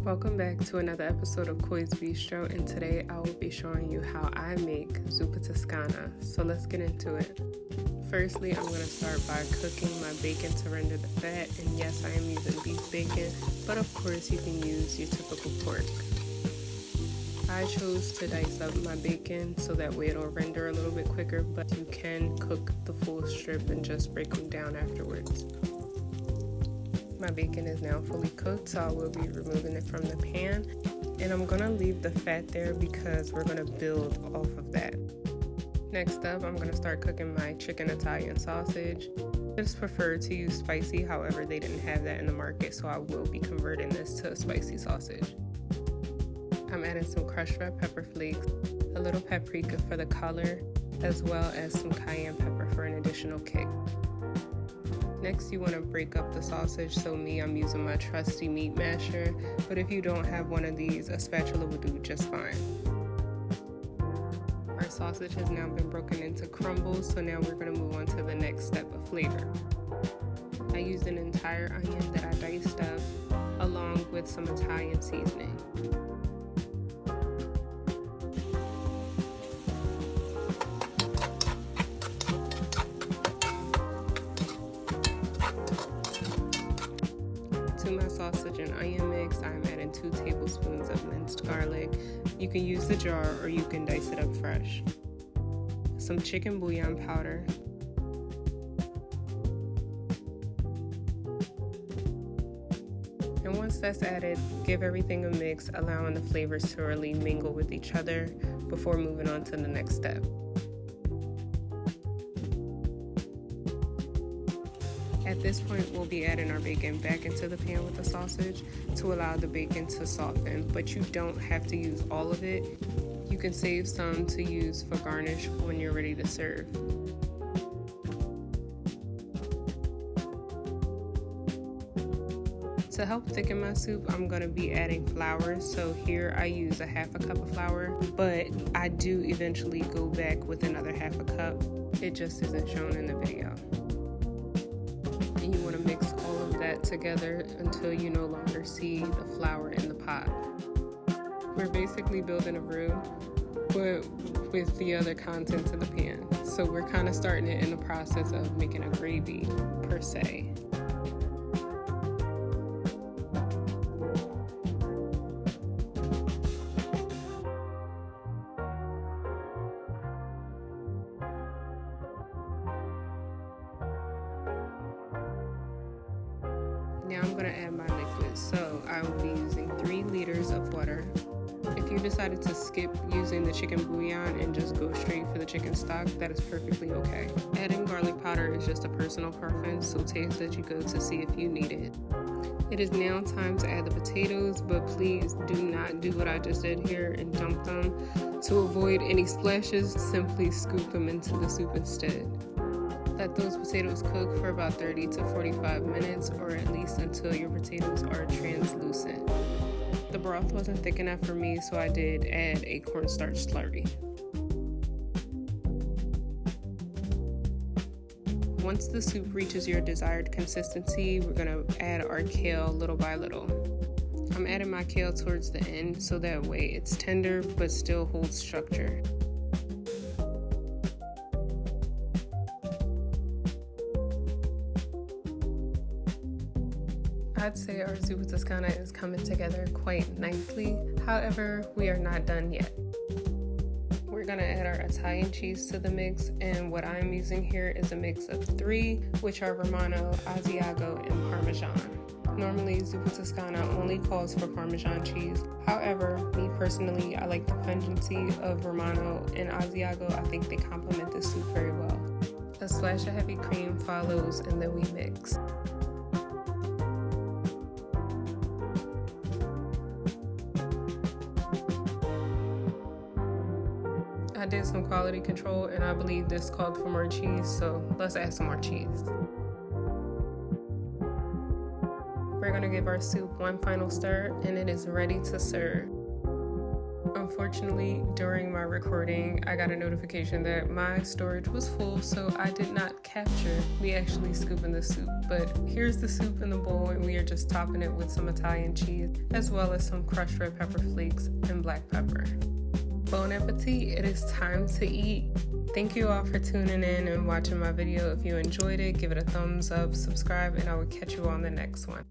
Welcome back to another episode of Koi's Bistro, and today I will be showing you how I make Zuppa Toscana. So let's get into it. Firstly, I'm going to start by cooking my bacon to render the fat, and yes, I am using beef bacon, but of course you can use your typical pork. I chose to dice up my bacon so that way it'll render a little bit quicker, but you can cook the full strip and just break them down afterwards. My bacon is now fully cooked, so I will be removing it from the pan, and I'm gonna leave the fat there because we're gonna build off of that. Next up, I'm gonna start cooking my chicken Italian sausage. I just prefer to use spicy, however they didn't have that in the market, so I will be converting this to a spicy sausage. I'm adding some crushed red pepper flakes, a little paprika for the color, as well as some cayenne pepper for an additional kick. Next, you want to break up the sausage, so I'm using my trusty meat masher, but if you don't have one of these, a spatula will do just fine. Our sausage has now been broken into crumbles, so now we're going to move on to the next step of flavor. I used an entire onion that I diced up, along with some Italian seasoning. To my sausage and onion mix, I'm adding 2 tablespoons of minced garlic. You can use the jar or you can dice it up fresh. Some chicken bouillon powder. And once that's added, give everything a mix, allowing the flavors to really mingle with each other before moving on to the next step. At this point, we'll be adding our bacon back into the pan with the sausage to allow the bacon to soften, but you don't have to use all of it. You can save some to use for garnish when you're ready to serve. To help thicken my soup, I'm going to be adding flour. So here I use a half a cup of flour, but I do eventually go back with another half a cup. It just isn't shown in the video. And you want to mix all of that together until you no longer see the flour in the pot. We're basically building a roux, but with the other contents in the pan. So we're kind of starting it in the process of making a gravy per se. Now I'm going to add my liquid, so I will be using 3 liters of water. If you decided to skip using the chicken bouillon and just go straight for the chicken stock, that is perfectly okay. Adding garlic powder is just a personal preference, so taste as you go to see if you need it. It is now time to add the potatoes, but please do not do what I just did here and dump them. To avoid any splashes, simply scoop them into the soup instead. Let those potatoes cook for about 30 to 45 minutes, or at least until your potatoes are translucent. The broth wasn't thick enough for me, so I did add a cornstarch slurry. Once the soup reaches your desired consistency, we're going to add our kale little by little. I'm adding my kale towards the end so that way it's tender but still holds structure. I'd say our Zuppa Toscana is coming together quite nicely. However, we are not done yet. We're gonna add our Italian cheese to the mix, and what I'm using here is a mix of 3, which are Romano, Asiago, and Parmesan. Normally, Zuppa Toscana only calls for Parmesan cheese. However, me personally, I like the pungency of Romano and Asiago. I think they complement the soup very well. A splash of heavy cream follows, and then we mix. I did some quality control, and I believe this called for more cheese, so let's add some more cheese. We're going to give our soup one final stir, and it is ready to serve. Unfortunately, during my recording, I got a notification that my storage was full, so I did not capture me actually scooping the soup. But here's the soup in the bowl, and we are just topping it with some Italian cheese, as well as some crushed red pepper flakes and black pepper. Bon appetit, it is time to eat. Thank you all for tuning in and watching my video. If you enjoyed it, give it a thumbs up, subscribe, and I will catch you on the next one.